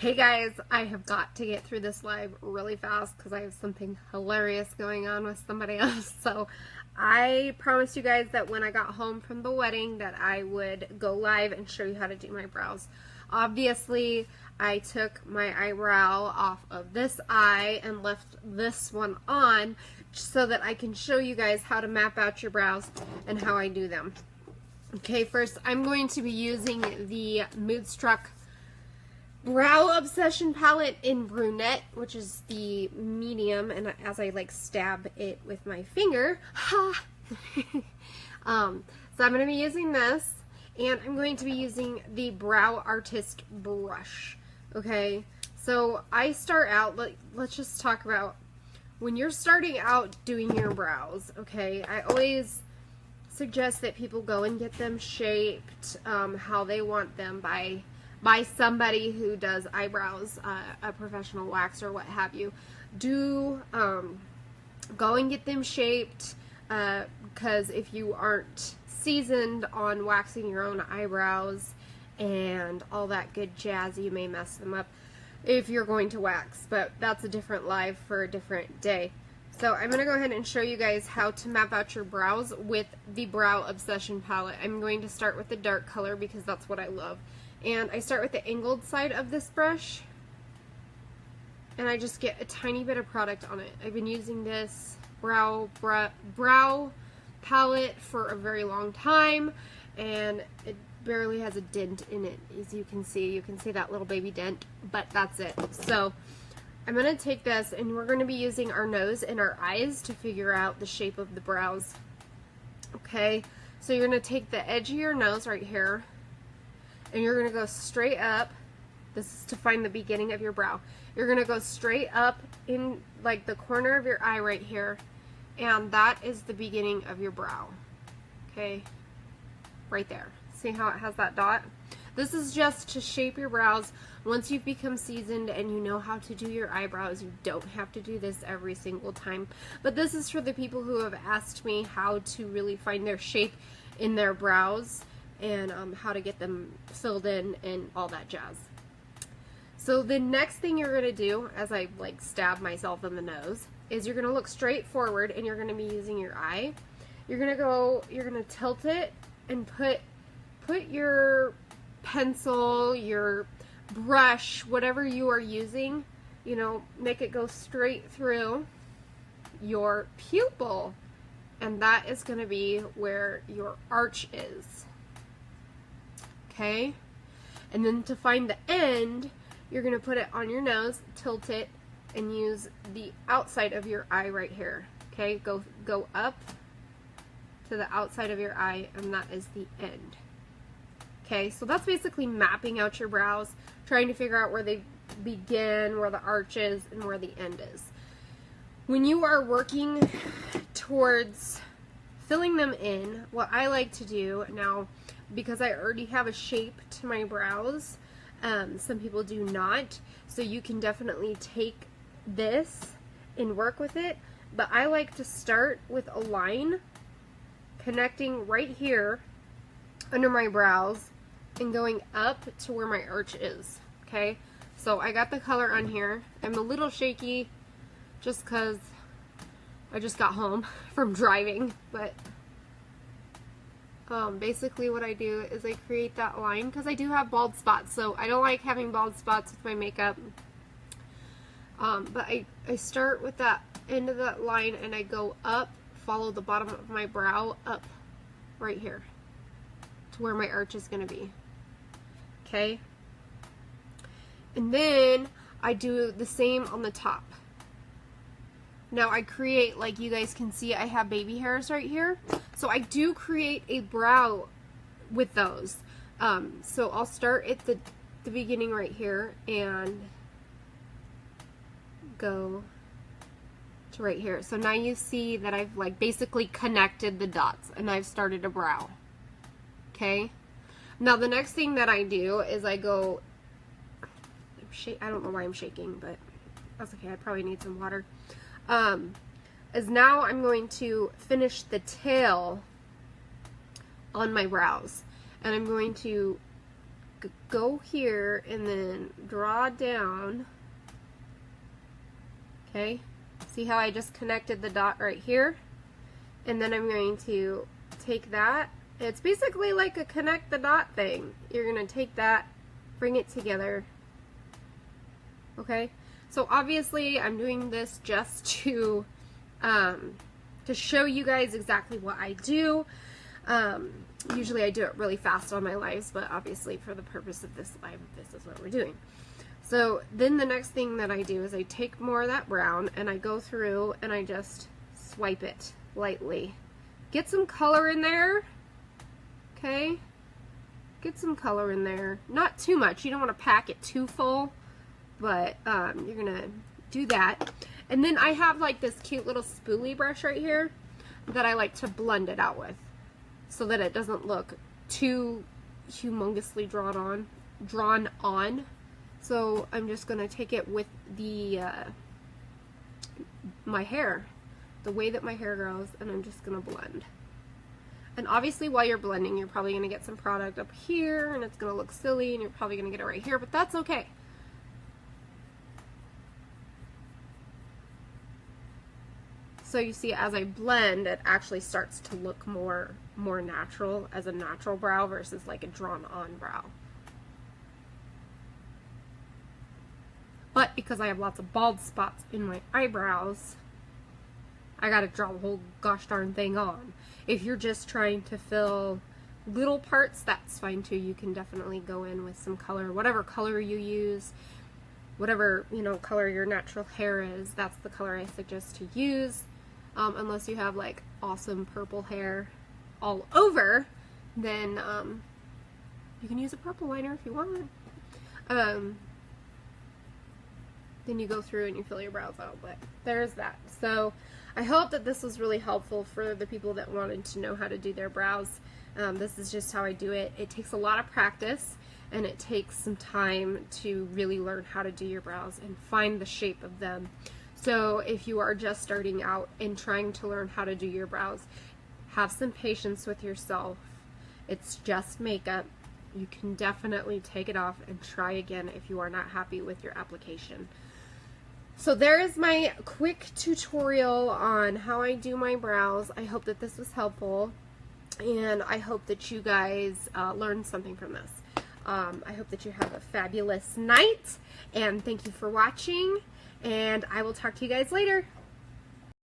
Hey guys, I have got to get through this live really fast because I have something hilarious going on with somebody else. So I promised you guys that when I got home from the wedding that I would go live and show you how to do my brows. Obviously, I took my eyebrow off of this eye and left this one on so that I can show you guys how to map out your brows and how I do them. Okay, first I'm going to be using the Moodstruck Brow Obsession palette in brunette, which is the medium, and as I like stab it with my finger, ha! So I'm going to be using this, and I'm going to be using the Brow Artist brush. Okay, so I start out, let's just talk about when you're starting out doing your brows. Okay, I always suggest that people go and get them shaped how they want them by somebody who does eyebrows, a professional waxer, what have you. Do go and get them shaped, because if you aren't seasoned on waxing your own eyebrows and all that good jazz, you may mess them up if you're going to wax, but that's a different live for a different day. So I'm going to go ahead and show you guys how to map out your brows with the Brow Obsession palette. I'm going to start with the dark color because that's what I love. And I start with the angled side of this brush, and I just get a tiny bit of product on it. I've been using this brow palette for a very long time, and it barely has a dent in it. As you can see that little baby dent, but that's it. So I'm going to take this, and we're going to be using our nose and our eyes to figure out the shape of the brows. Okay, so you're going to take the edge of your nose right here, and you're going to go straight up. This is to find the beginning of your brow. You're going to go straight up in like the corner of your eye right here, and that is the beginning of your brow. Okay, right there. See how it has that dot? This is just to shape your brows. Once you've become seasoned and you know how to do your eyebrows, you don't have to do this every single time. But this is for the people who have asked me how to really find their shape in their brows, and how to get them filled in and all that jazz. So the next thing you're going to do, as I like stab myself in the nose, is you're going to look straight forward, and you're going to be using your eye. You're going to tilt it and put your pencil, your brush, whatever you are using, you know, make it go straight through your pupil, and that is going to be where your arch is. Okay, and then to find the end, you're going to put it on your nose, tilt it, and use the outside of your eye right here. Okay, go up to the outside of your eye, and that is the end. Okay, so that's basically mapping out your brows, trying to figure out where they begin, where the arch is, and where the end is. When you are working towards filling them in, what I like to do now, because I already have a shape to my brows, some people do not, so you can definitely take this and work with it, but I like to start with a line connecting right here under my brows and going up to where my arch is. Okay, so I got the color on here. I'm a little shaky just because I just got home from driving, but basically what I do is I create that line because I do have bald spots, so I don't like having bald spots with my makeup. But I start with that end of that line, and I go up, follow the bottom of my brow up right here to where my arch is going to be. Okay, and then I do the same on the top. Now I create, like you guys can see, I have baby hairs right here. So I do create a brow with those. So I'll start at the beginning right here and go to right here. So now you see that I've like basically connected the dots and I've started a brow. Okay. Now the next thing that I do is I go, I don't know why I'm shaking, but that's okay. I probably need some water. Is now I'm going to finish the tail on my brows, and I'm going to go here and then draw down. Okay, see how I just connected the dot right here? And then I'm going to take that. It's basically like a connect the dot thing. You're going to take that, bring it together. Okay, so obviously I'm doing this just to show you guys exactly what I do. Usually I do it really fast on my lives, but obviously for the purpose of this live, this is what we're doing. So then the next thing that I do is I take more of that brown and I go through and I just swipe it lightly. Get some color in there, okay? Get some color in there. Not too much. You don't want to pack it too full, but you're going to do that. And then I have like this cute little spoolie brush right here that I like to blend it out with so that it doesn't look too humongously drawn on. So I'm just going to take it with the my hair, the way that my hair grows, and I'm just going to blend. And obviously while you're blending, you're probably going to get some product up here, and it's going to look silly, and you're probably going to get it right here, but that's okay. So you see, as I blend, it actually starts to look more natural, as a natural brow versus like a drawn-on brow. But because I have lots of bald spots in my eyebrows, I gotta draw the whole gosh darn thing on. If you're just trying to fill little parts, that's fine too. You can definitely go in with some color, whatever color you use, whatever, you know, color your natural hair is, that's the color I suggest to use. Unless you have like awesome purple hair all over, then you can use a purple liner if you want. Then you go through and you fill your brows out, but there's that. So I hope that this was really helpful for the people that wanted to know how to do their brows. This is just how I do it. It takes a lot of practice, and it takes some time to really learn how to do your brows and find the shape of them. So if you are just starting out and trying to learn how to do your brows, have some patience with yourself. It's just makeup. You can definitely take it off and try again if you are not happy with your application. So there is my quick tutorial on how I do my brows. I hope that this was helpful, and I hope that you guys learned something from this. I hope that you have a fabulous night, and thank you for watching, and I will talk to you guys later.